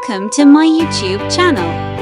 Welcome to my YouTube channel.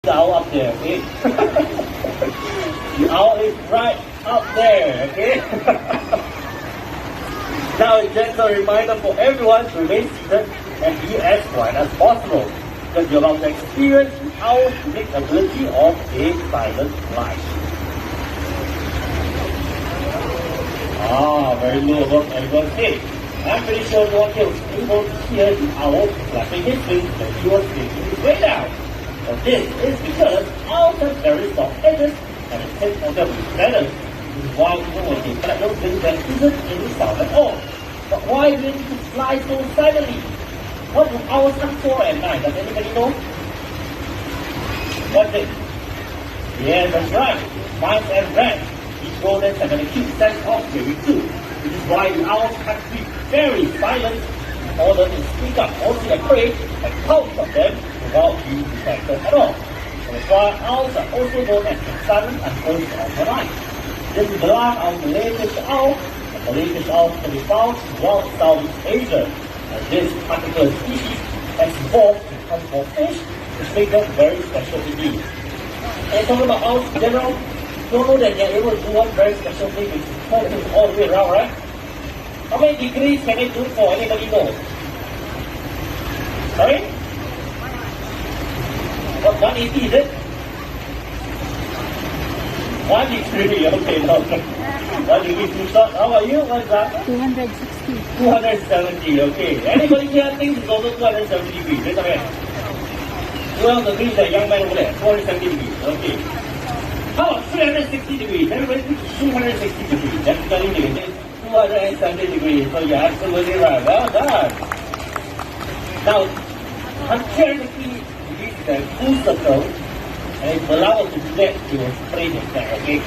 The owl up there, okay? The owl is right up there, okay? Now a gentle reminder for everyone to remain seated and be as quiet as possible, because you're about to experience the owl's unique ability of a silent flight. Very low above everyone's head. I'm pretty sure no one here was able to hear the owl flapping his wings when he was making his way down. But this is because owls have very soft edges and a tip on their wing feathers. This is why even when they flap those wings there isn't any sound at all. But why do they need to fly so silently? What do owls hunt for at night? Does anybody know? What's it? Yeah, that's right. Mice and rats. These rodents have an acute sense of hearing too. This is why the owls have to be very silent in order to speak up or see a prey and pounce on them without being detected at all. That's why owls are also known as the silent hunters of the night. This is the line of the Malaysian owl. The Malaysian owl can be found throughout Southeast Asia. And this particular species has evolved to hunt for fish, which makes them very special indeed. And talking about owls in general, you know that they are able to do one very special thing, which is turn things all the way around, right? How many degrees can they do for? Anybody know? Sorry? What, 180 is it? 1 degree, okay, no. 1 degree too short. How about you? What's that? 260. 270, okay. Anybody here thinks it's also 270 degrees? Raise your hand. Who else agrees that young man over there? 270 degrees, okay. How about 360 degrees? Everybody thinks 260 degrees. That's telling you it's 270 degrees. So you're absolutely right. Well done. Now, 360 degrees is a full circle, and it allows us to do that to explain it there, okay?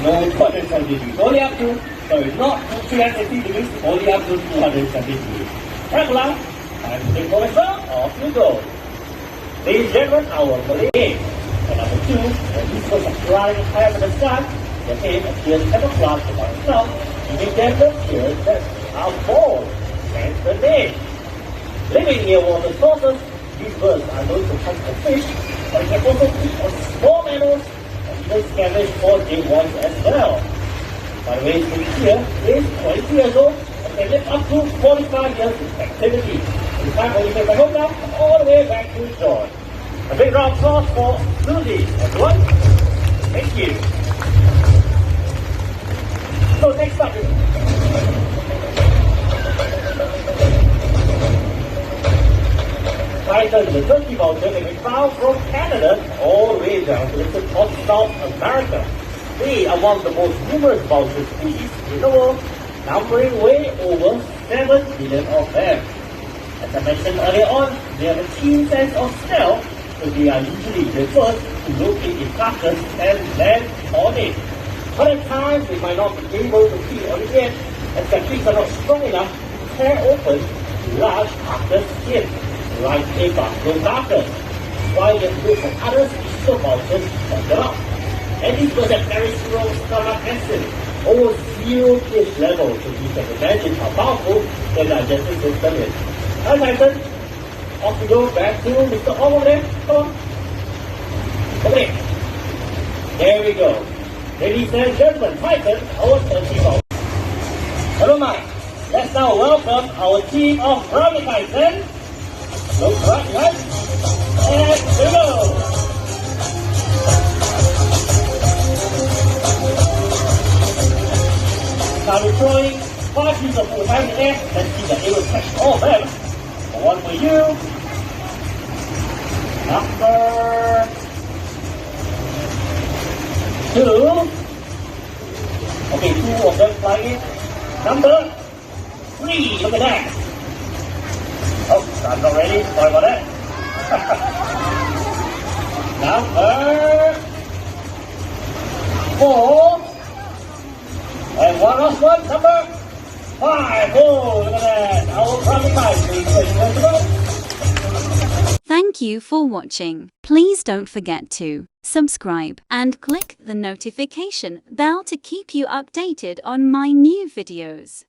No 270 degrees. Only up to, sorry, not 360 degrees, only up to 270 degrees. Regular, time to take for myself, off you go. Ladies and gentlemen, our Malay game. And number 2, when these birds are flying higher than the sun, their head appears camouflaged by itself, giving them the appearance that are born. Hence the name. Living near water sources, these birds are known to hunt for fish, but they can also feed on small mammals and even scavenge for dead ones as well. By the way, here is 20 years old and can live up to 45 years in captivity. It's time for you to take my home now, all the way back to John. A big round of applause for Susie, everyone. Thank you. So next up is Titan, the turkey vulture, can be found from Canada all the way down to the tip of South America. They are one of the most numerous vulture species in the world, numbering way over 7 billion of them. As I mentioned earlier on, they have a keen sense of smell, so they are usually the first to locate a carcass and land on it. But at times, they might not be able to feed on it yet, as their beaks are not strong enough to tear open large carcass skin, like a buffalo carcass, while they have looked for other species of vultures on the out. And these birds have very strong stomach acid, over 0 pH level, so you can imagine how powerful their digestive system is. Hi Titan, off we go back to Mr. Ong over there. Come on. Okay. There we go. Ladies and gentlemen, Titan, our turkey vulture. Never mind. Let's now welcome our team of brownie Titan. Look right, and here we go. Now we're throwing 5 pieces of food high in the air. Let's see that they will catch all of them. One for you. Number 2. Okay, 2 of them flying in. Number 3. Look at that. Oh, I'm not ready. Sorry about that. Number 4. And one last one. Number 5. Oh, look at that. Our brownie Titan. Thank you for watching. Please don't forget to subscribe and click the notification bell to keep you updated on my new videos.